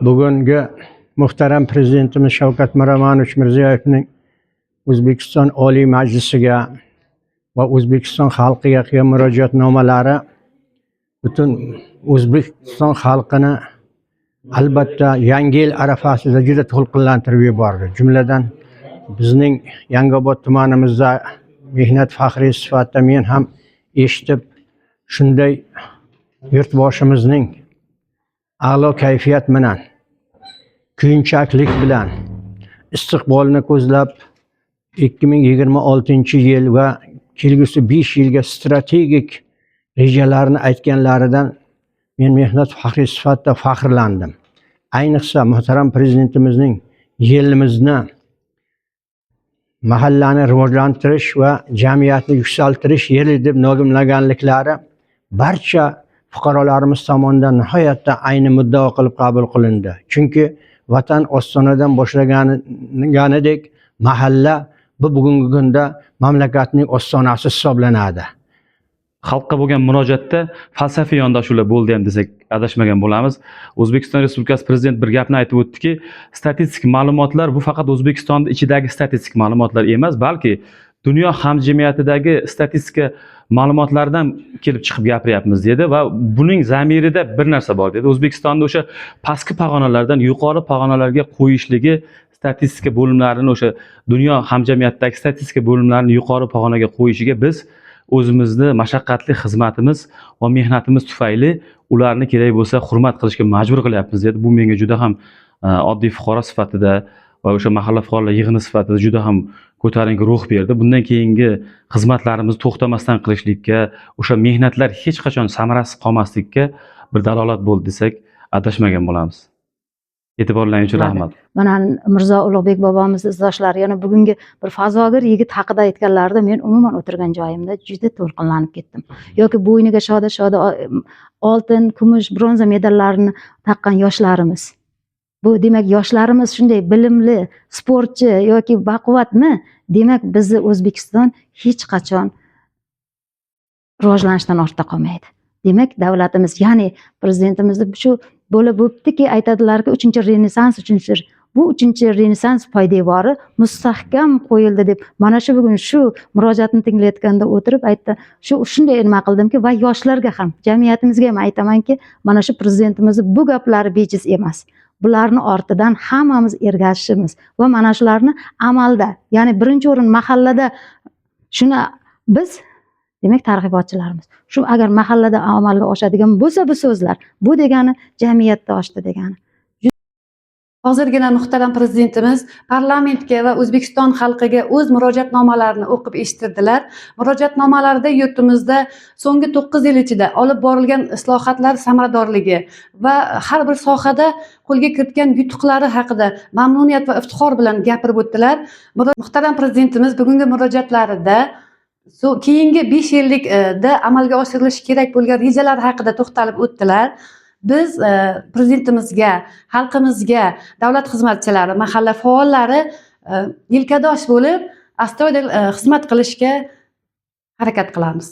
bugungi muhtaram prezidentimiz Shavkat Miromonovich Mirziyoyevning O'zbekiston Oliy Majlisiga va O'zbekiston xalqiga qilgan murojaatnomalari butun O'zbekiston xalqini albatta Yangi yil arafasida juda to'lqinlantirib yubordi. Jumladan bizning Yangiobod tumanimizda mehnat faxriy sifatida men ham eshitib, shunday yurtboshimizning a'lo kayfiyat bilan, kuyunchaklik bilan istiqbolni ko'zlab 2026-yil va kelgusi 5 yilga strategik rejalarni aytganlaridan men mehnat faxriy sifatida faxrlandim. Ayniqsa muhtaram prezidentimizning yilimizni mahallani rivojlantirish va jamiyatni yuksaltirish yili deb nomlaganliklari barcha fuqarolarimiz tomonidan nihoyatda ayni muddao qilib qabul qilindi. Chunki vatan ostonadan boshlaganidek mahalla bugungi kunda mamlakatning ostonasi hisoblanadi. Xalqqa bo'lgan murojaatda falsafiy yondashuvlar bo'ldi ham desak adashmagan bo'lamiz. O'zbekiston Respublikasi Prezident bir gapni aytib o'tdiki, statistik ma'lumotlar bu faqat O'zbekiston ichidagi statistik ma'lumotlar emas, balki dunyo hamjamiyatidagi statistika ma'lumotlaridan kelib chiqib gapiryapmiz dedi va buning zamirida bir narsa bor dedi. O'zbekistonda o'sha pastki pog'onalardan yuqori pog'onalarga qo'yishligi statistika bo'limlarini o'sha dunyo hamjamiyatidagi statistika bo'limlarini yuqori pog'onaga qo'yishiga biz o'zimizni mashaqqatli xizmatimiz va mehnatimiz tufayli ularni kerak bo'lsa hurmat qilishga majbur qilyapmiz dedi. Bu menga juda ham oddiy fuqaro sifatida va o'sha mahalla fuqarolar yig'ini sifatida juda ham ko'tarinki ruh berdi. Bundan keyingi xizmatlarimizni to'xtamasdan qilishlikka, o'sha mehnatlar hech qachon samarasiz qolmaslikka bir dalolat bo'ldi desak adashmagan bo'lamiz. E'tiborlaringiz uchun rahmat. Mana Mirzo Ulug'bek bobomiz izdoshlari yana bugungi bir fazogir yigit haqida aytganlarida men umuman o'tirgan joyimda juda to'lqinlanib ketdim. Yoki bo'yniga shoda oltin, kumush, bronza medallarni taqqan yoshlarimiz. Bu demak yoshlarimiz shunday bilimli, sportchi yoki baquvvatmi? Demak bizni O'zbekiston hech qachon rivojlanishdan ortda qolmaydi. Demak davlatimiz, ya'ni prezidentimizni shu bo'lib o'tdiki, aytadilarki 3-renessans, bu 3-renessans poydevori mustahkam qo'yildi deb mana shu bugun shu murojaatni tinglayotganda o'tirib aytdi. Shunday nima qildimki va yoshlarga ham, jamiyatimizga ham aytamanki, mana shu prezidentimizni bu gaplari bejiz emas. Bularni ortidan hammamiz ergashishimiz va mana shularni amalda, ya'ni birinchi o'rin mahallada shuni biz demak targ'ibotchilarimiz. Shu agar mahallada amalga oshadigan bo'lsa bu so'zlar, bu degani jamiyatda oshdi degani. Hozirgina muhtaram prezidentimiz parlamentga va O'zbekiston xalqiga o'z murojaatnomalarini o'qib eshittirdilar. Murojaatnomalarda yurtimizda so'nggi 9 yil ichida olib borilgan islohotlar samaradorligi va har bir sohada qo'lga kiritgan yutuqlari haqida mamnuniyat va iftixor bilan gapirib o'tdilar. Muhtaram prezidentimiz bugungi murojaatlarida keyingi 5 yillikda amalga oshirilishi kerak bo'lgan rejalar haqida to'xtalib o'tdilar. Biz prezidentimizga, xalqimizga, davlat xizmatchilari, mahalla faollari yelkadosh bo'lib, astoydil xizmat qilishga harakat qilamiz.